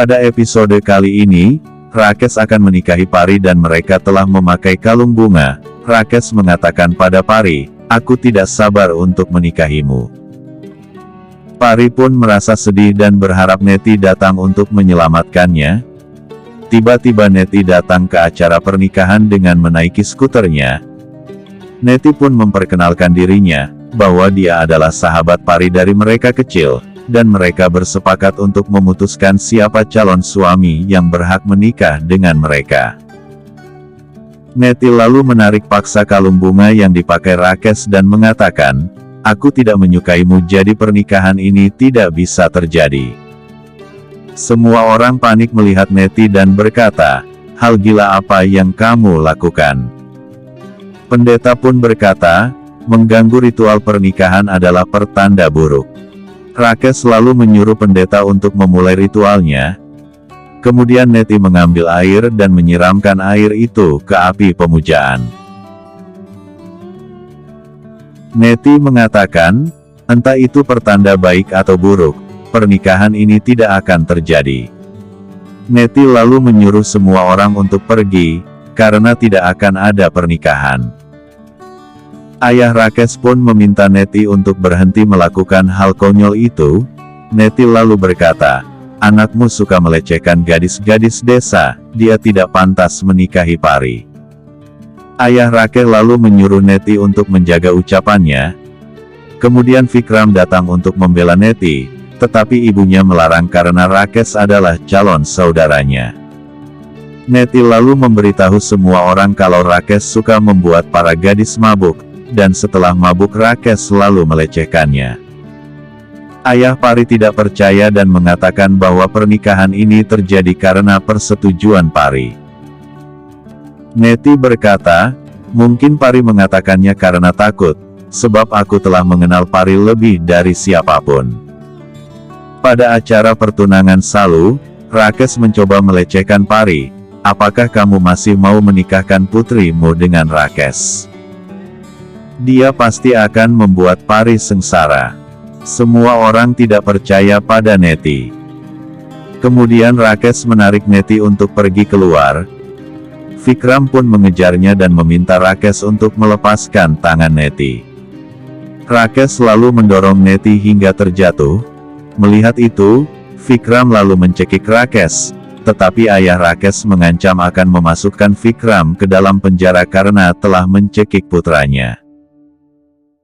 Pada episode kali ini, Rakesh akan menikahi Pari dan mereka telah memakai kalung bunga. Rakesh mengatakan pada Pari, "Aku tidak sabar untuk menikahimu." Pari pun merasa sedih dan berharap Neti datang untuk menyelamatkannya. Tiba-tiba Neti datang ke acara pernikahan dengan menaiki skuternya. Neti pun memperkenalkan dirinya, bahwa dia adalah sahabat Pari dari mereka kecil, dan mereka bersepakat untuk memutuskan siapa calon suami yang berhak menikah dengan mereka. Neti lalu menarik paksa kalung bunga yang dipakai Rakesh dan mengatakan, "Aku tidak menyukaimu, jadi pernikahan ini tidak bisa terjadi." Semua orang panik melihat Neti dan berkata, "Hal gila apa yang kamu lakukan?" Pendeta pun berkata, "Mengganggu ritual pernikahan adalah pertanda buruk." Rakesh lalu menyuruh pendeta untuk memulai ritualnya. Kemudian Neti mengambil air dan menyiramkan air itu ke api pemujaan. Neti mengatakan, "Entah itu pertanda baik atau buruk, pernikahan ini tidak akan terjadi." Neti lalu menyuruh semua orang untuk pergi, karena tidak akan ada pernikahan. Ayah Rakesh pun meminta Neti untuk berhenti melakukan hal konyol itu. Neti lalu berkata, "Anakmu suka melecehkan gadis-gadis desa, dia tidak pantas menikahi Pari." Ayah Rakesh lalu menyuruh Neti untuk menjaga ucapannya. Kemudian Vikram datang untuk membela Neti, tetapi ibunya melarang karena Rakesh adalah calon saudaranya. Neti lalu memberitahu semua orang kalau Rakesh suka membuat para gadis mabuk, dan setelah mabuk Rakesh selalu melecehkannya. Ayah Pari tidak percaya dan mengatakan bahwa pernikahan ini terjadi karena persetujuan Pari. Neti berkata, "Mungkin Pari mengatakannya karena takut, sebab aku telah mengenal Pari lebih dari siapapun." Pada acara pertunangan Salu, Rakesh mencoba melecehkan Pari, "Apakah kamu masih mau menikahkan putrimu dengan Rakesh? Dia pasti akan membuat Pari sengsara." Semua orang tidak percaya pada Neti. Kemudian Rakesh menarik Neti untuk pergi keluar. Vikram pun mengejarnya dan meminta Rakesh untuk melepaskan tangan Neti. Rakesh lalu mendorong Neti hingga terjatuh. Melihat itu, Vikram lalu mencekik Rakesh, tetapi ayah Rakesh mengancam akan memasukkan Vikram ke dalam penjara karena telah mencekik putranya.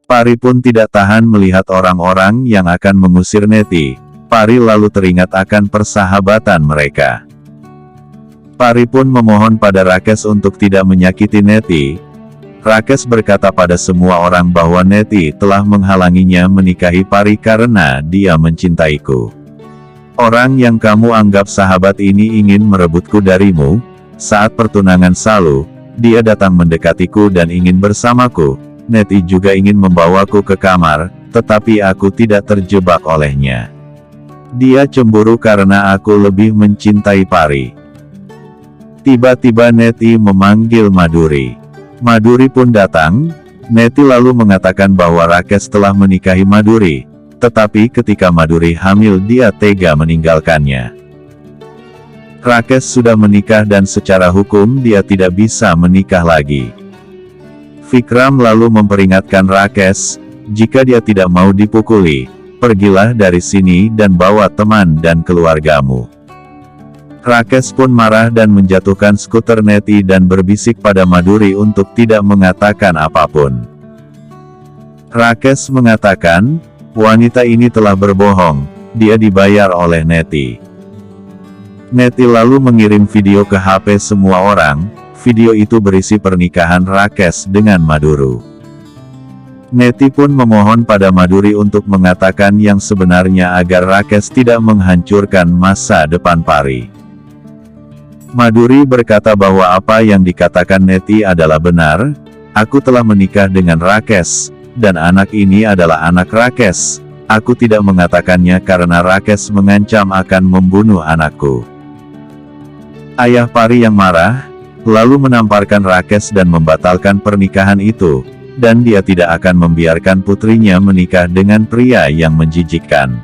Pari pun tidak tahan melihat orang-orang yang akan mengusir Neti. Pari lalu teringat akan persahabatan mereka. Pari pun memohon pada Rakesh untuk tidak menyakiti Neti. Rakesh berkata pada semua orang bahwa Neti telah menghalanginya menikahi Pari karena dia mencintaiku. Orang yang kamu anggap sahabat ini ingin merebutku darimu. Saat pertunangan Salu, dia datang mendekatiku dan ingin bersamaku. Neti juga ingin membawaku ke kamar, tetapi aku tidak terjebak olehnya. Dia cemburu karena aku lebih mencintai Pari." Tiba-tiba Neti memanggil Maduri. Maduri pun datang. Neti lalu mengatakan bahwa Rakesh telah menikahi Maduri, tetapi ketika Maduri hamil dia tega meninggalkannya. Rakesh sudah menikah dan secara hukum dia tidak bisa menikah lagi. Vikram lalu memperingatkan Rakesh, "Jika dia tidak mau dipukuli, pergilah dari sini dan bawa teman dan keluargamu." Rakesh pun marah dan menjatuhkan skuter Neti dan berbisik pada Maduri untuk tidak mengatakan apapun. Rakesh mengatakan, "Wanita ini telah berbohong, dia dibayar oleh Neti." Neti lalu mengirim video ke HP semua orang. Video itu berisi pernikahan Rakesh dengan Maduru. Neti pun memohon pada Maduri untuk mengatakan yang sebenarnya agar Rakesh tidak menghancurkan masa depan Pari. Maduri berkata bahwa apa yang dikatakan Neti adalah benar. "Aku telah menikah dengan Rakesh, dan anak ini adalah anak Rakesh. Aku tidak mengatakannya karena Rakesh mengancam akan membunuh anakku." Ayah Pari yang marah, lalu menamparkan Rakesh dan membatalkan pernikahan itu, dan dia tidak akan membiarkan putrinya menikah dengan pria yang menjijikkan.